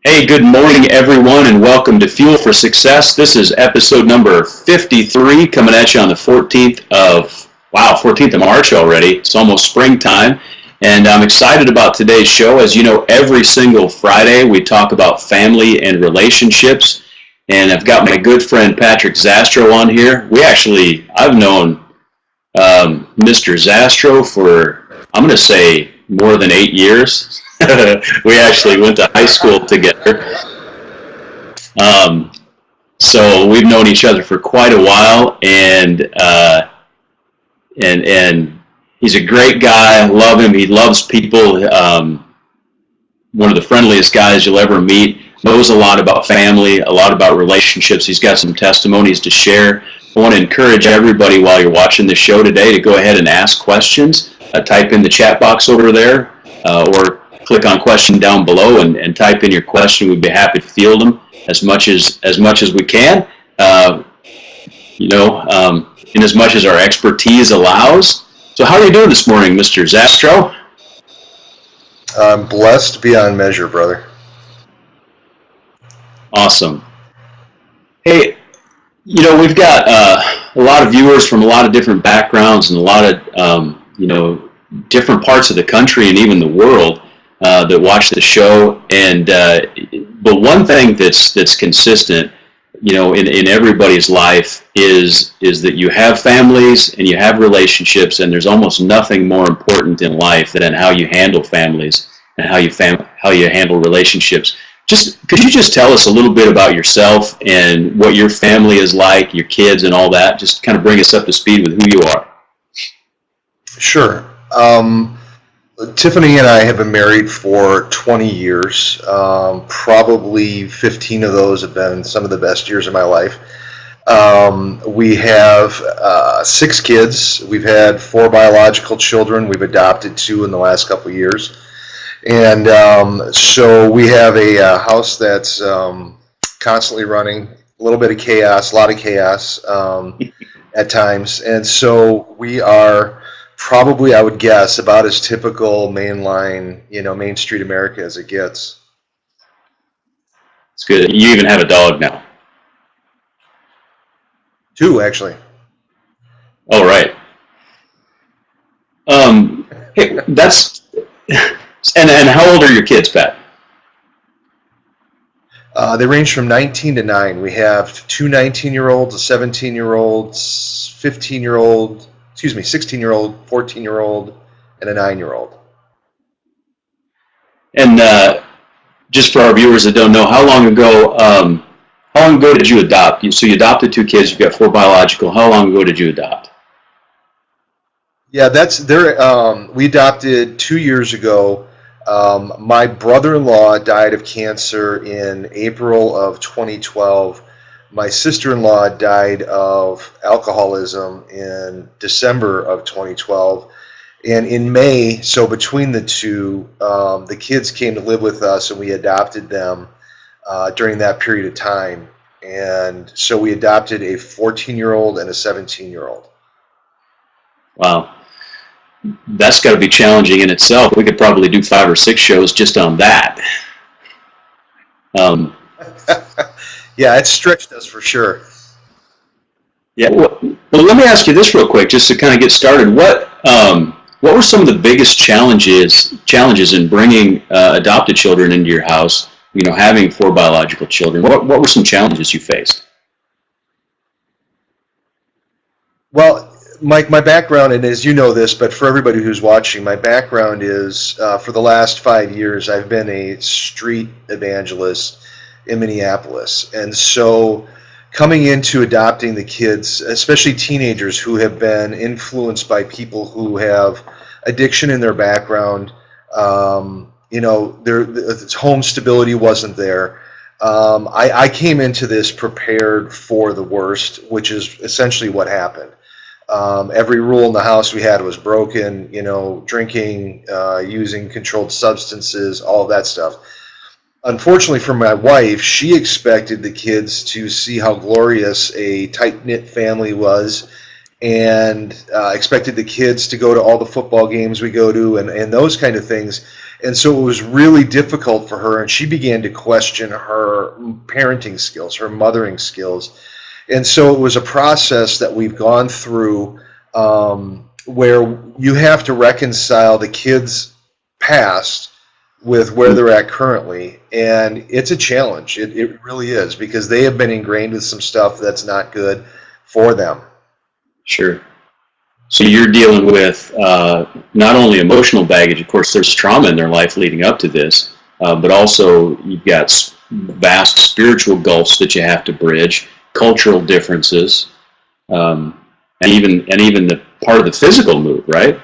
Hey, good morning, everyone, and welcome to Fuel for Success. This is episode number 53, coming at you on the 14th of March already. It's almost springtime, and I'm excited about today's show. As you know, every single Friday we talk about family and relationships, and I've got my good friend Patrick Zastrow on here. I've known Mr. Zastrow for, I'm going to say, more than 8 years. We actually went to high school together. Um, so we've known each other for quite a while, and he's a great guy. I love him. He loves people. One of the friendliest guys you'll ever meet. Knows a lot about family, a lot about relationships. He's got some testimonies to share. I want to encourage everybody while you're watching the show today to go ahead and ask questions. Type in the chat box over there, or click on question down below and type in your question. We'd be happy to field them as much as we can. In as much as our expertise allows. So, how are you doing this morning, Mr. Zastrow? I'm blessed beyond measure, brother. Awesome. Hey, we've got a lot of viewers from a lot of different backgrounds and a lot of different parts of the country and even the world that watch the show. And but one thing that's consistent, in everybody's life is that you have families and you have relationships, and there's almost nothing more important in life than how you handle families and how you handle relationships. Could you just tell us a little bit about yourself and what your family is like, your kids and all that? Just kind of bring us up to speed with who you are. Sure. Tiffany and I have been married for 20 years. Probably 15 of those have been some of the best years of my life. We have 6 kids. We've had 4 biological children. We've adopted 2 in the last couple of years. And so we have a house that's constantly running, a little bit of chaos, a lot of chaos at times. And so we are probably, I would guess, about as typical mainline, Main Street America as it gets. It's good. You even have a dog now. 2, actually. All right. Hey, that's... And how old are your kids, Pat? They range from 19 to 9. We have 2 19-year-olds, a 17-year-old, 15-year-old, 16-year-old, 14-year-old, and a 9-year-old. And just for our viewers that don't know, how long ago did you adopt? So you adopted 2 kids. You've got 4 biological. How long ago did you adopt? Yeah, we adopted 2 years ago. My brother-in-law died of cancer in April of 2012. My sister-in-law died of alcoholism in December of 2012. And in May, so between the two, the kids came to live with us, and we adopted them during that period of time. And so we adopted a 14-year-old and a 17-year-old. Wow. That's got to be challenging in itself. We could probably do 5 or 6 shows just on that. Yeah, it stretched us for sure. Yeah. Well, let me ask you this real quick, just to kind of get started. What were some of the biggest challenges in bringing adopted children into your house? Having 4 biological children. What were some challenges you faced? Well, Mike, my background, and as you know this, but for everybody who's watching, my background is, for the last 5 years, I've been a street evangelist in Minneapolis. And so coming into adopting the kids, especially teenagers who have been influenced by people who have addiction in their background, their home stability wasn't there. I came into this prepared for the worst, which is essentially what happened. Every rule in the house we had was broken, drinking, using controlled substances, all of that stuff. Unfortunately for my wife, she expected the kids to see how glorious a tight-knit family was, and expected the kids to go to all the football games we go to and those kind of things. And so it was really difficult for her, and she began to question her parenting skills, her mothering skills. And so it was a process that we've gone through, where you have to reconcile the kids' past with where they're at currently. And it's a challenge. It really is, because they have been ingrained with some stuff that's not good for them. Sure. So you're dealing with not only emotional baggage, of course, there's trauma in their life leading up to this, but also you've got vast spiritual gulfs that you have to bridge, cultural differences, and even the part of the physical move, right?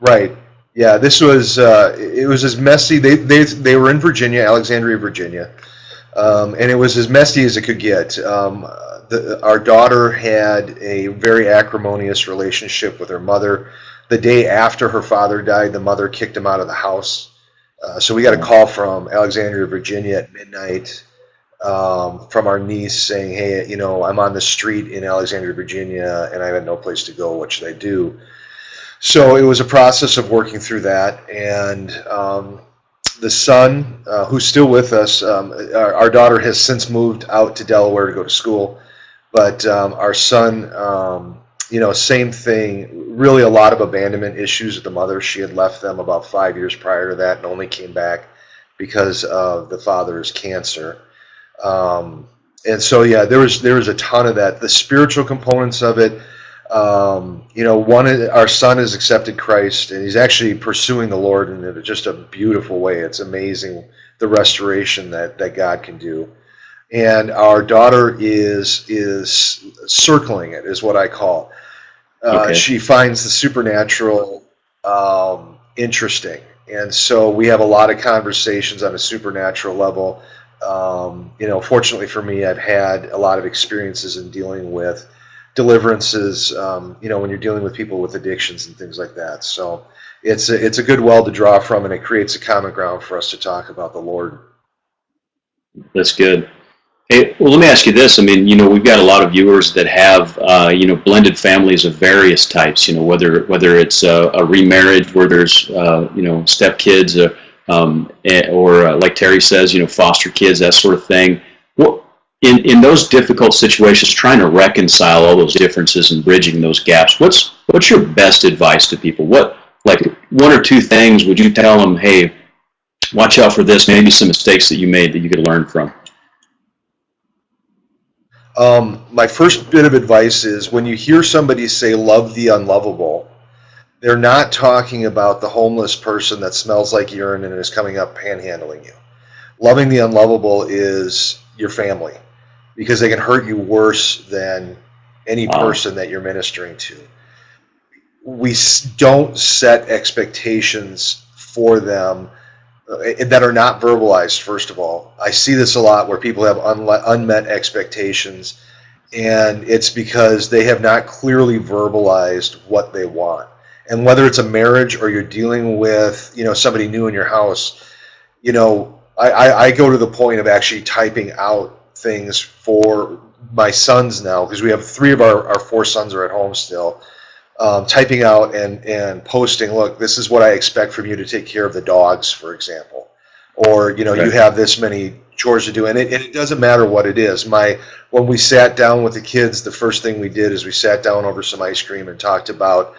Right. Yeah, this was it was as messy. They were in Virginia, Alexandria, Virginia, and it was as messy as it could get. Our daughter had a very acrimonious relationship with her mother. The day after her father died, the mother kicked him out of the house. So we got a call from Alexandria, Virginia at midnight, from our niece saying, "Hey, I'm on the street in Alexandria, Virginia, and I have no place to go. What should I do?" So it was a process of working through that, and the son, who's still with us, our daughter has since moved out to Delaware to go to school, but our son, same thing. Really, a lot of abandonment issues with the mother. She had left them about 5 years prior to that, and only came back because of the father's cancer. And so, yeah, there was a ton of that. The spiritual components of it. Our son has accepted Christ, and he's actually pursuing the Lord in just a beautiful way. It's amazing the restoration that God can do. And our daughter is circling it, is what I call. Okay. She finds the supernatural interesting, and so we have a lot of conversations on a supernatural level. Fortunately for me, I've had a lot of experiences in dealing with deliverances, when you're dealing with people with addictions and things like that. So it's a good well to draw from, and it creates a common ground for us to talk about the Lord. That's good. Hey, well, let me ask you this. I mean, we've got a lot of viewers that have, blended families of various types. Whether it's a remarriage where there's, step kids, or like Terry says, foster kids, that sort of thing. What in those difficult situations, trying to reconcile all those differences and bridging those gaps? What's your best advice to people? What, like, one or two things would you tell them? Hey, watch out for this. Maybe some mistakes that you made that you could learn from. My first bit of advice is, when you hear somebody say love the unlovable, they're not talking about the homeless person that smells like urine and is coming up panhandling you. Loving the unlovable is your family, because they can hurt you worse than any Wow. person that you're ministering to. We don't set expectations for them that are not verbalized. First of all, I see this a lot where people have unmet expectations, and it's because they have not clearly verbalized what they want. And whether it's a marriage, or you're dealing with somebody new in your house, I go to the point of actually typing out things for my sons now, because we have three of our four sons are at home still. Typing out and posting, look, this is what I expect from you to take care of the dogs, for example, or you Okay. have this many chores to do, and it doesn't matter what it is. When we sat down with the kids, the first thing we did is we sat down over some ice cream and talked about,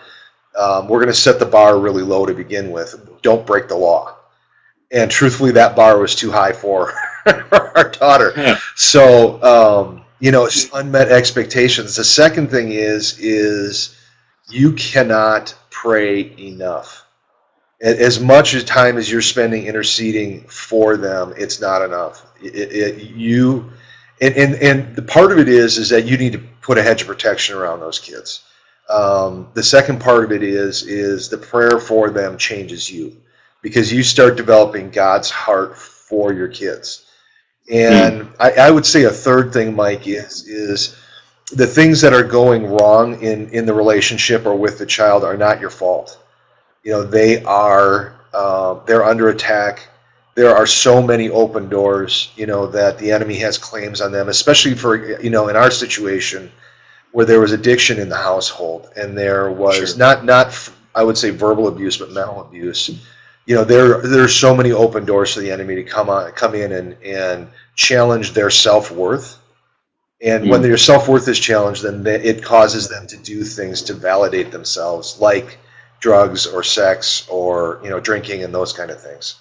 we're going to set the bar really low to begin with. Don't break the law. And truthfully, that bar was too high for our daughter. Yeah. So it's unmet expectations. The second thing is you cannot pray enough. As much as time as you're spending interceding for them, it's not enough. And the part of it is that you need to put a hedge of protection around those kids. The second part of it is the prayer for them changes you, because you start developing God's heart for your kids. Mm. And I would say a third thing, Mike, is the things that are going wrong in the relationship or with the child are not your fault. They're under attack. There are so many open doors, that the enemy has claims on them, especially for, in our situation, where there was addiction in the household, and there was Sure. not I would say verbal abuse, but mental abuse. There's so many open doors for the enemy to come in and challenge their self-worth. And when Mm, their self-worth is challenged, then it causes them to do things to validate themselves, like drugs or sex or drinking and those kind of things.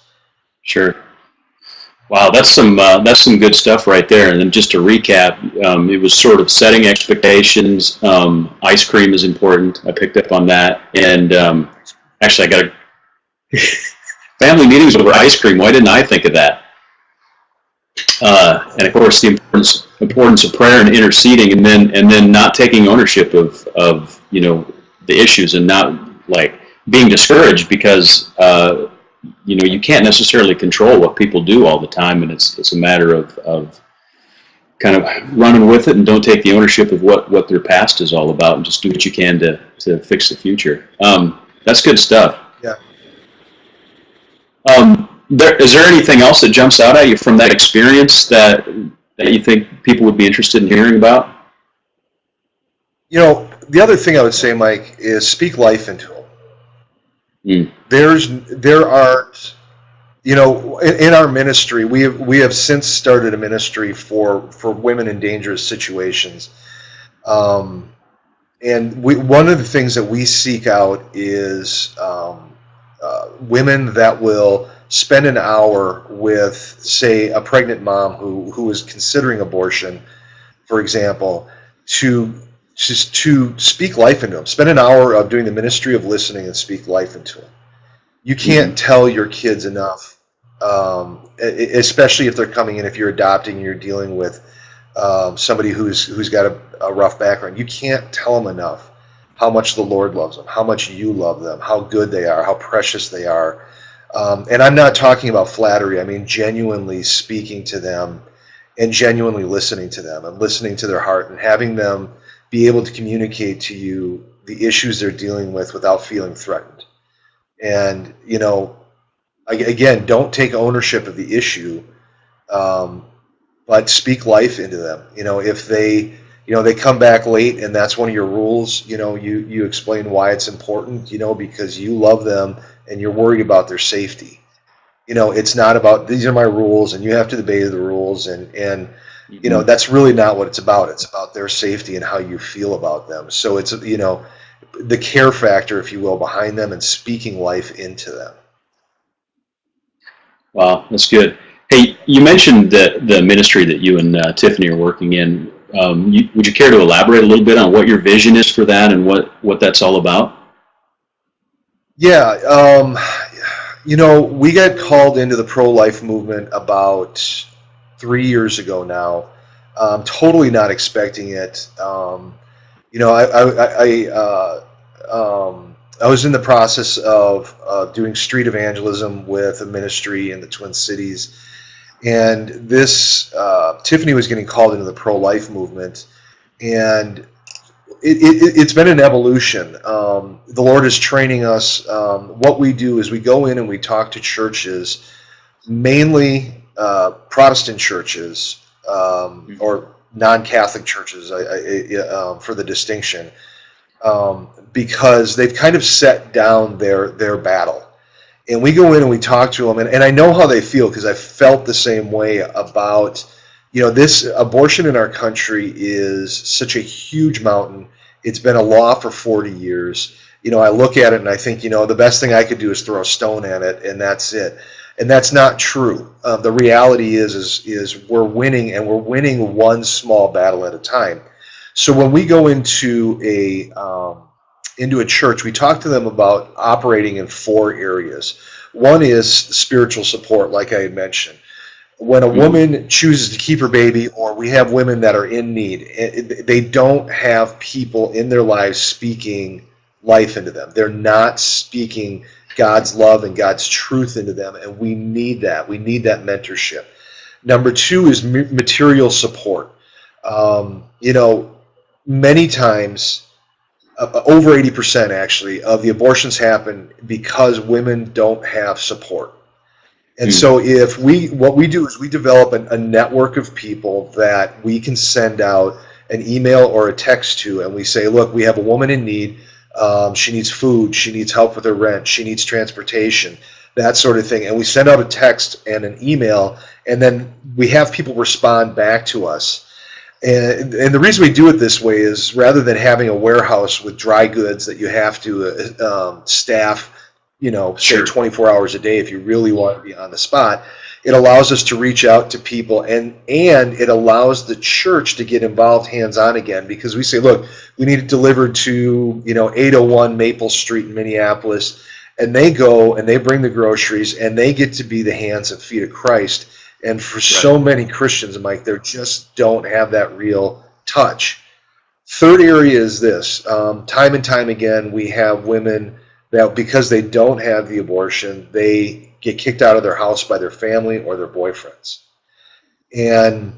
sure. Wow, that's some good stuff right there. And then just to recap, it was sort of setting expectations. Ice cream is important. I picked up on that. And actually, I got family meetings over ice cream. Why didn't I think of that? And of course, the importance of prayer and interceding, and then not taking ownership of the issues, and not like being discouraged because you can't necessarily control what people do all the time, and it's a matter of kind of running with it and don't take the ownership of what their past is all about, and just do what you can to fix the future. That's good stuff. Yeah. Is there anything else that jumps out at you from that experience that you think people would be interested in hearing about? The other thing I would say, Mike, is speak life into them. Mm. There aren't, in our ministry, we have since started a ministry for women in dangerous situations. And one of the things that we seek out is women that will spend an hour with, say, a pregnant mom who is considering abortion, for example, to speak life into them. Spend an hour of doing the ministry of listening and speak life into them. You can't tell your kids enough, especially if they're coming in, if you're adopting and you're dealing with somebody who's got a rough background. You can't tell them enough how much the Lord loves them, how much you love them, how good they are, how precious they are. And I'm not talking about flattery. I mean genuinely speaking to them and genuinely listening to them and listening to their heart and having them be able to communicate to you the issues they're dealing with without feeling threatened. And, again, don't take ownership of the issue, but speak life into them. If they come back late and that's one of your rules, you explain why it's important, because you love them and you're worried about their safety. It's not about, these are my rules and you have to obey the rules, and that's really not what it's about. It's about their safety and how you feel about them. So it's, the care factor, if you will, behind them and speaking life into them. Wow, that's good. Hey, you mentioned the ministry that you and Tiffany are working in. Would you care to elaborate a little bit on what your vision is for that and what that's all about? Yeah, we got called into the pro-life movement about 3 years ago now. Totally not expecting it. I was in the process of doing street evangelism with a ministry in the Twin Cities, and this Tiffany was getting called into the pro-life movement, and it's been an evolution. The Lord is training us. What we do is we go in and we talk to churches, mainly Protestant churches or non-Catholic churches, for the distinction, because they've kind of set down their battle. And we go in and we talk to them, and I know how they feel because I felt the same way about, this abortion in our country is such a huge mountain. It's been a law for 40 years. I look at it and I think, the best thing I could do is throw a stone at it, and that's it. And that's not true. The reality is we're winning, and we're winning one small battle at a time. So when we go into a church, we talk to them about operating in 4 areas. One is spiritual support, like I had mentioned. When a woman chooses to keep her baby, or we have women that are in need, they don't have people in their lives speaking life into them. They're not speaking God's love and God's truth into them, and we need that. We need that mentorship. Number 2 is material support. Many times, over 80% actually, of the abortions happen because women don't have support. And so what we do is we develop a network of people that we can send out an email or a text to, and we say, look, we have a woman in need. She needs food. She needs help with her rent. She needs transportation, that sort of thing. And we send out a text and an email, and then we have people respond back to us. And the reason we do it this way is rather than having a warehouse with dry goods that you have to staff, say 24 hours a day if you really want to be on the spot, it allows us to reach out to people, and it allows the church to get involved hands-on again, because we say, look, we need it delivered to 801 Maple Street in Minneapolis, and they go and they bring the groceries and they get to be the hands and feet of Christ. And for so many Christians, Mike, they just don't have that real touch. Third area is this. Time and time again, we have women that, because they don't have the abortion, they get kicked out of their house by their family or their boyfriends. And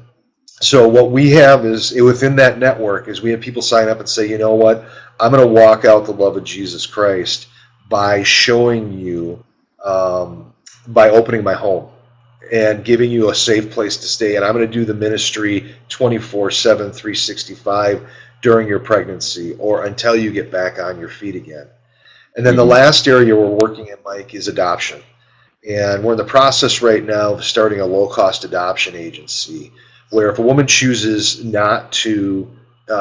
so what we have is, within that network, is we have people sign up and say, you know what, I'm going to walk out the love of Jesus Christ by showing you, by opening my home and giving you a safe place to stay. And I'm going to do the ministry 24/7, 365 during your pregnancy or until you get back on your feet again. And then the last area we're working in, Mike, is adoption. And we're in the process right now of starting a low-cost adoption agency where if a woman chooses not to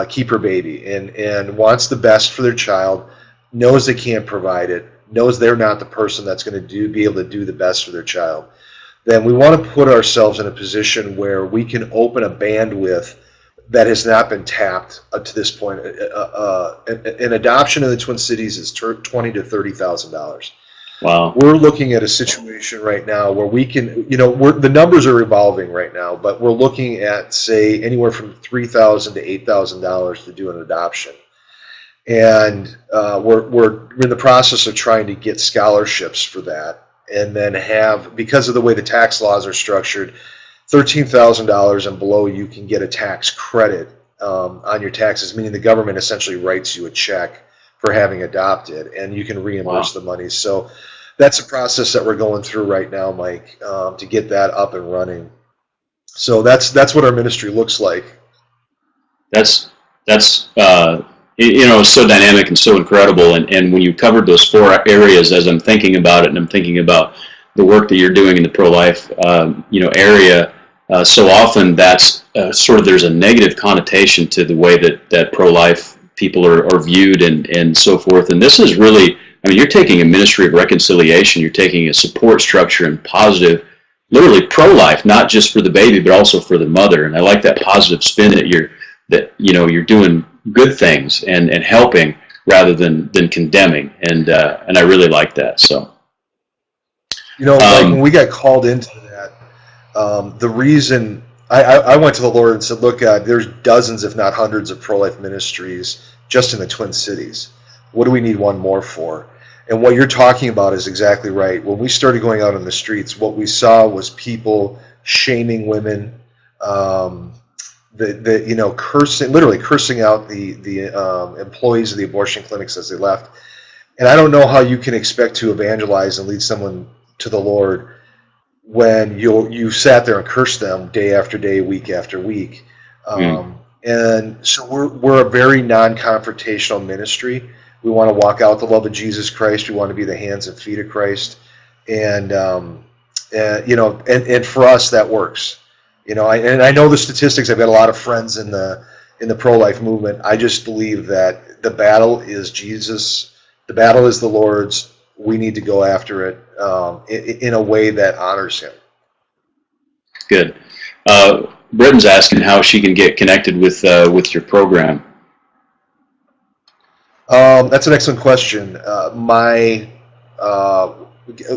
keep her baby and wants the best for their child, knows they can't provide it, knows they're not the person that's going to be able to do the best for their child, then we want to put ourselves in a position where we can open a bandwidth that has not been tapped up to this point. An adoption in the Twin Cities is $20,000 to $30,000. Wow. We're looking at a situation right now where we can, the numbers are evolving right now, but we're looking at, say, anywhere from $3,000 to $8,000 to do an adoption. And we're in the process of trying to get scholarships for that, and then have, because of the way the tax laws are structured, $13,000 and below, you can get a tax credit on your taxes, meaning the government essentially writes you a check for having adopted, and you can reimburse the money. So that's a process that we're going through right now, Mike, to get that up and running. So that's what our ministry looks like. That's so dynamic and so incredible. And when you covered those four areas, as I'm thinking about it, and I'm thinking about the work that you're doing in the pro-life area, so often that's sort of, there's a negative connotation to the way that pro-life people are viewed and so forth. And this is really, you're taking a ministry of reconciliation. You're taking a support structure and positive, literally pro-life, not just for the baby, but also for the mother. And I like that positive spin that you're doing good things and helping rather than condemning. And I really like that. So, like when we got called into that, the reason I went to the Lord and said, look, there's dozens, if not hundreds, of pro-life ministries just in the Twin Cities. What do we need one more for? And what you're talking about is exactly right. When we started going out on the streets, what we saw was people shaming women, literally cursing out the employees of the abortion clinics as they left. And I don't know how you can expect to evangelize and lead someone to the Lord when you sat there and cursed them day after day, week after week. And so we're a very non-confrontational ministry. We want to walk out the love of Jesus Christ. We want to be the hands and feet of Christ, and for us that works. I know the statistics. I've got a lot of friends in the pro-life movement. I just believe that the battle is Jesus. The battle is the Lord's. We need to go after it in a way that honors Him. Good. Britton's asking how she can get connected with your program. That's an excellent question.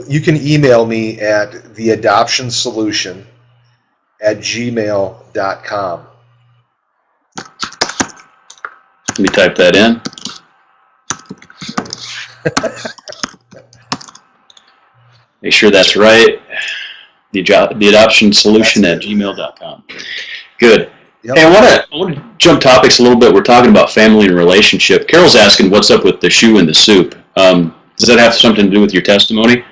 You can email me at theadoptionsolution@gmail.com. Let me type that in. Make sure that's right. The adoption solution at gmail.com. Good. Yep. Hey, I want to jump topics a little bit. We're talking about family and relationship. Carol's asking, what's up with the shoe in the soup? Does that have something to do with your testimony?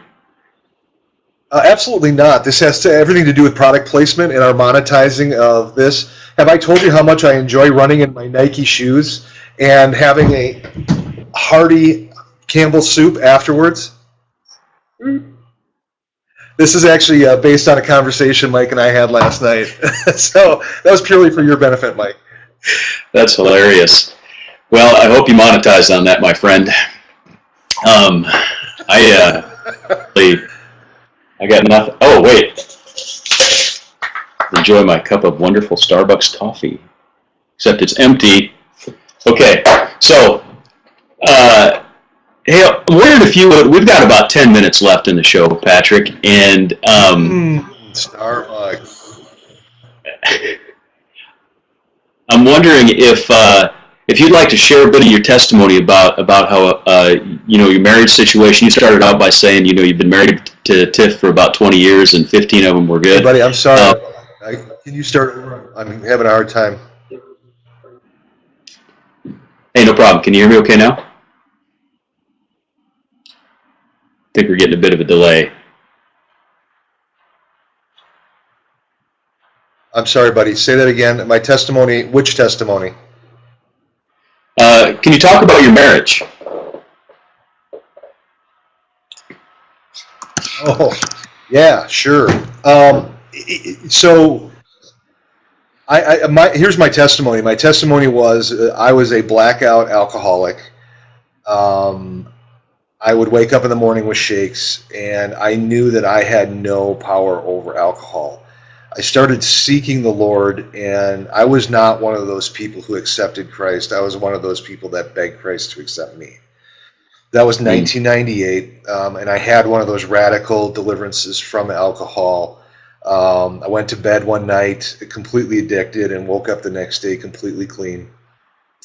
Absolutely not. This has everything to do with product placement and our monetizing of this. Have I told you how much I enjoy running in my Nike shoes and having a hearty Campbell soup afterwards. This is actually based on a conversation Mike and I had last night. So that was purely for your benefit, Mike. That's hilarious. Well, I hope you monetize on that, my friend. I I got nothing. Oh wait, enjoy my cup of wonderful Starbucks coffee. Except it's empty. Okay, so hey, I'm wondering if you would. We've got about 10 minutes left in the show, Patrick, and Starbucks. I'm wondering if you'd like to share a bit of your testimony about how your marriage situation. You started out by saying you've been married to Tiff for about 20 years and 15 of them were good. Hey, buddy, I'm sorry. Can you start over? I'm having a hard time. Hey, no problem. Can you hear me okay now? I think we're getting a bit of a delay. I'm sorry, buddy. Say that again. My testimony. Which testimony? Can you talk about your marriage? Oh, yeah, sure. So, here's my testimony. My testimony was I was a blackout alcoholic. I would wake up in the morning with shakes, and I knew that I had no power over alcohol. I started seeking the Lord, and I was not one of those people who accepted Christ. I was one of those people that begged Christ to accept me. That was 1998, and I had one of those radical deliverances from alcohol. I went to bed one night completely addicted and woke up the next day completely clean.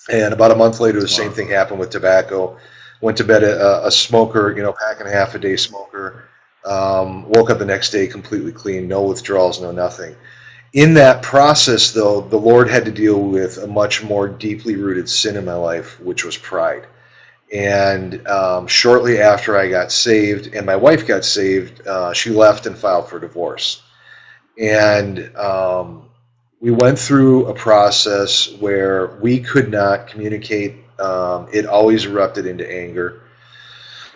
And about a month later, the same thing happened with tobacco. Went to bed a smoker, pack and a half a day smoker. Woke up the next day completely clean, no withdrawals, no nothing. In that process, though, the Lord had to deal with a much more deeply rooted sin in my life, which was pride. And shortly after I got saved and my wife got saved, she left and filed for divorce. And we went through a process where we could not communicate. It always erupted into anger.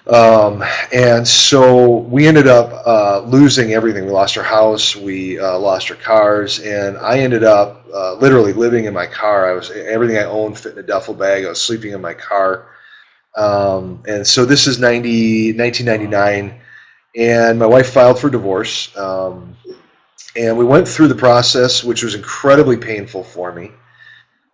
And so we ended up losing everything. We lost our house, we lost our cars, and I ended up literally living in my car. Everything I owned fit in a duffel bag. I was sleeping in my car. And so this is 1999, and my wife filed for divorce. And we went through the process, which was incredibly painful for me.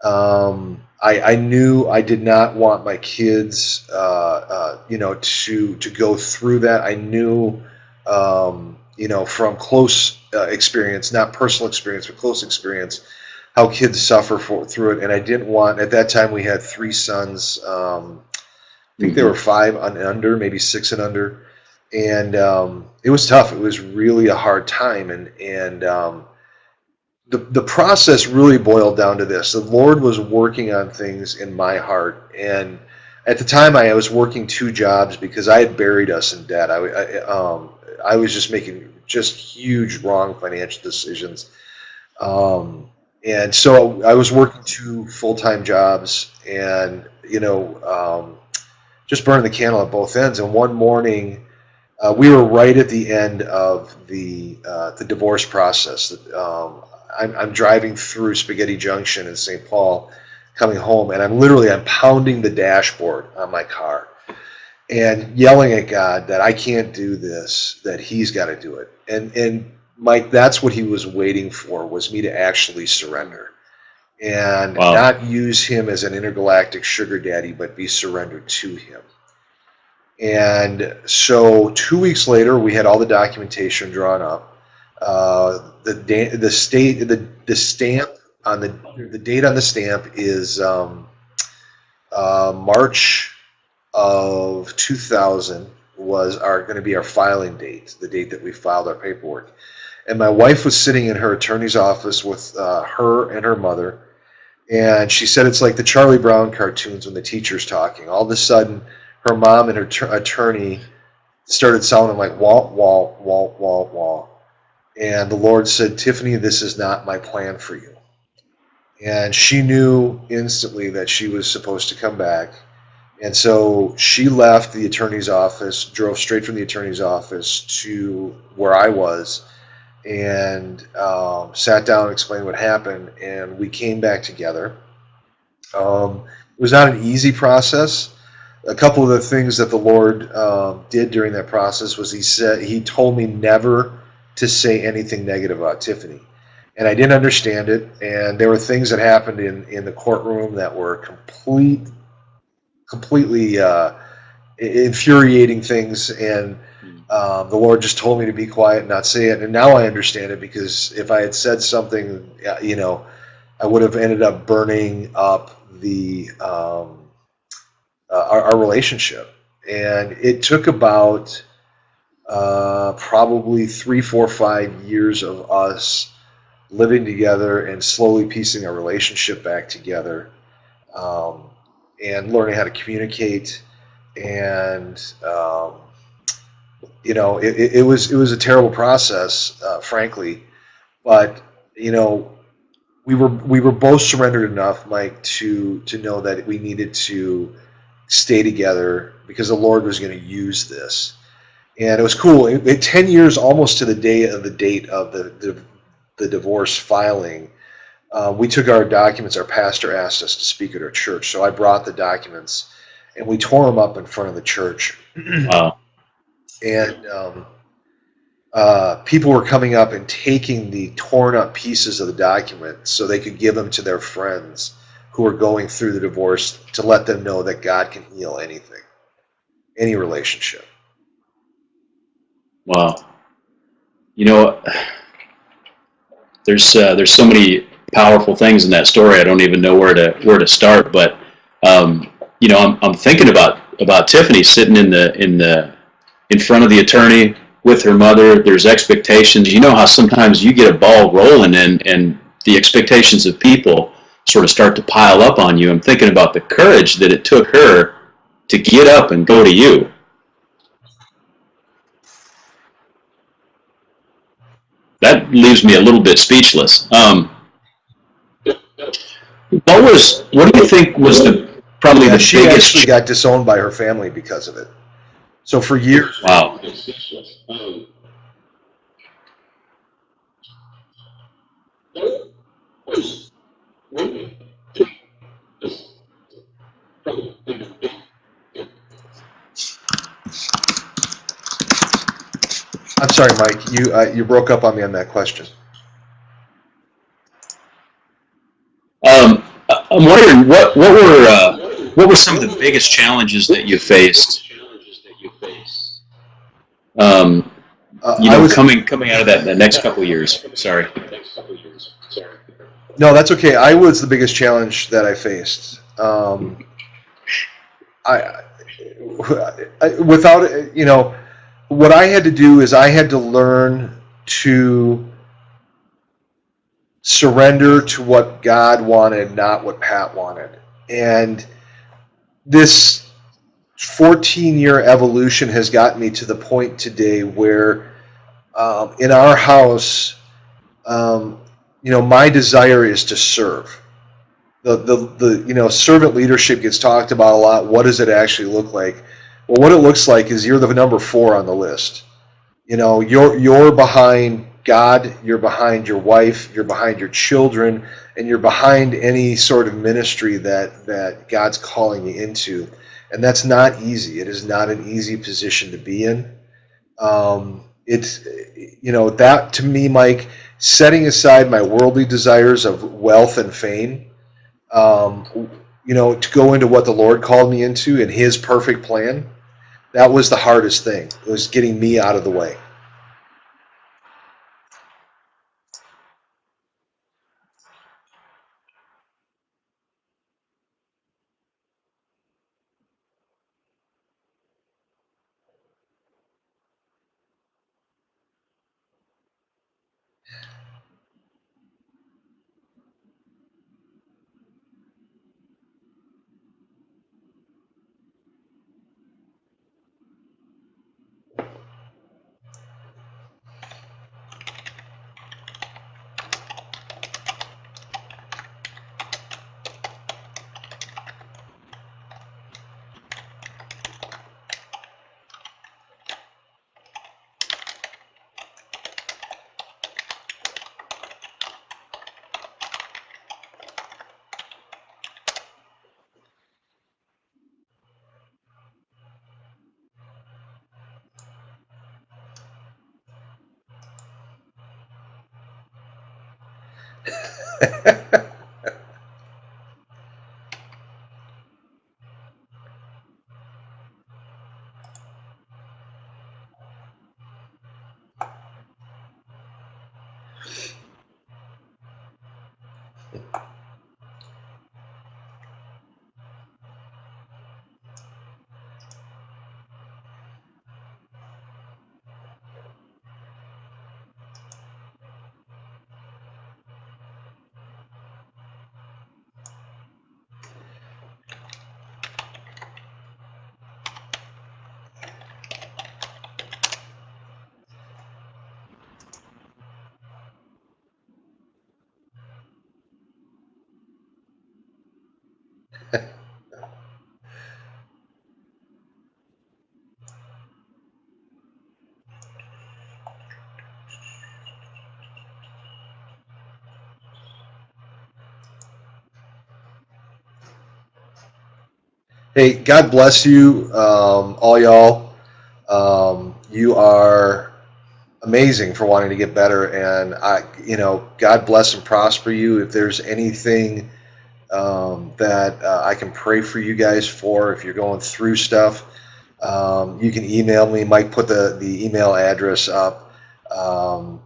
I knew I did not want my kids, to go through that. I knew, from close experience, not personal experience, but close experience, how kids suffer through it. And I didn't want. At that time, we had 3 sons. I think they were 5 and under, maybe 6 and under, and it was tough. It was really a hard time, and the process really boiled down to this: the Lord was working on things in my heart, and at the time I was working 2 jobs because I had buried us in debt. I was just making huge wrong financial decisions, and so I was working 2 full-time jobs, and just burning the candle at both ends. And one morning, we were right at the end of the divorce process. I'm driving through Spaghetti Junction in St. Paul, coming home, and I'm pounding the dashboard on my car and yelling at God that I can't do this, that He's got to do it. And Mike, that's what He was waiting for, was me to actually surrender. And not use Him as an intergalactic sugar daddy, but be surrendered to Him. And so 2 weeks later, we had all the documentation drawn up. The stamp on the date on the stamp is March of 2000 was going to be our filing date, the date that we filed our paperwork. And my wife was sitting in her attorney's office with her and her mother. And she said it's like the Charlie Brown cartoons when the teacher's talking. All of a sudden, her mom and her attorney started sounding like wah, wah, wah, wah, wah. And the Lord said, Tiffany, this is not my plan for you. And she knew instantly that she was supposed to come back And so she left the attorney's office, drove straight from the attorney's office to where I was, and sat down and explained what happened. And we came back together. It was not an easy process. A couple of the things that the Lord did during that process was he told me never to say anything negative about Tiffany, and I didn't understand it. And there were things that happened in the courtroom that were completely infuriating things, and the Lord just told me to be quiet and not say it. And now I understand it, because if I had said something, I would have ended up burning up our relationship. And it took about probably 3, 4, 5 years of us living together and slowly piecing our relationship back together, um, and learning how to communicate. And it was a terrible process, frankly. But you know, we were both surrendered enough, Mike, to know that we needed to stay together because the Lord was going to use this. And it was cool. 10 years, almost to the day of the date of the divorce filing, we took our documents. Our pastor asked us to speak at our church, so I brought the documents, and we tore them up in front of the church. Wow. And people were coming up and taking the torn up pieces of the document so they could give them to their friends who were going through the divorce, to let them know that God can heal anything, any relationship. Wow. You know, there's so many powerful things in that story. I don't even know where to start. But I'm thinking about Tiffany sitting in front of the attorney with her mother. There's expectations. You know how sometimes you get a ball rolling, and the expectations of people sort of start to pile up on you. I'm thinking about the courage that it took her to get up and go to you. That leaves me a little bit speechless. What do you think was probably Yeah, the she actually biggest? got disowned by her family because of it. So for years, Wow. I'm sorry, Mike, you broke up on me on that question. I'm wondering what were some of the biggest challenges that you faced? Um, I was coming out of that next couple of years. Sorry. No, that's okay. I was the biggest challenge that I faced. I, without what I had to do is I had to learn to surrender to what God wanted, not what Pat wanted. And this 14-year evolution has gotten me to the point today where, in our house, um, my desire is to serve. The servant leadership gets talked about a lot. What does it actually look like? Well, what it looks like is you're the number 4 on the list. You're behind God, you're behind your wife, you're behind your children, and you're behind any sort of ministry that God's calling you into. And that's not easy. It is not an easy position to be in. It's that, to me, Mike, setting aside my worldly desires of wealth and fame, to go into what the Lord called me into and His perfect plan. That was the hardest thing. It was getting me out of the way. Hey, God bless you, all y'all. You are amazing for wanting to get better, and God bless and prosper you. If there's anything that I can pray for you guys for, if you're going through stuff, you can email me. Mike put the email address up. Um,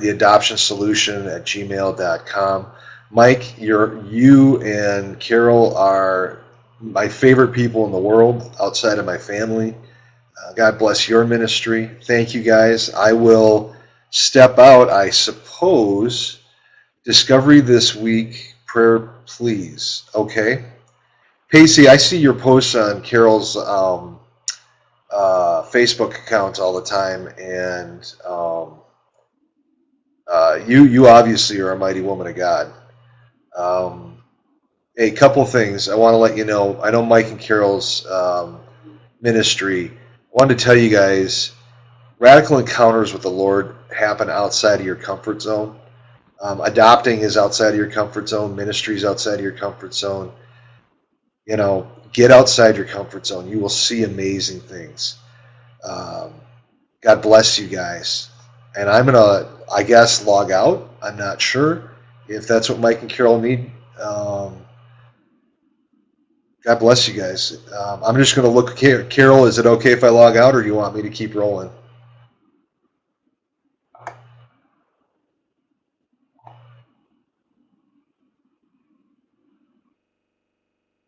the adoption solution at gmail.com. Mike, you and Carol are my favorite people in the world outside of my family. God bless your ministry. Thank you guys. I will step out, I suppose. Discovery this week, prayer please. Okay. Pacey, I see your posts on Carol's Facebook account all the time, and you obviously are a mighty woman of God. Um, a couple things I want to let you know. I know Mike and Carol's ministry. I wanted to tell you guys, radical encounters with the Lord happen outside of your comfort zone. Adopting is outside of your comfort zone. Ministry is outside of your comfort zone. Get outside your comfort zone. You will see amazing things. Um, God bless you guys. And I'm gonna, I guess, log out. I'm not sure if that's what Mike and Carol need. God bless you guys. I'm just gonna look. Carol, is it okay if I log out, or do you want me to keep rolling?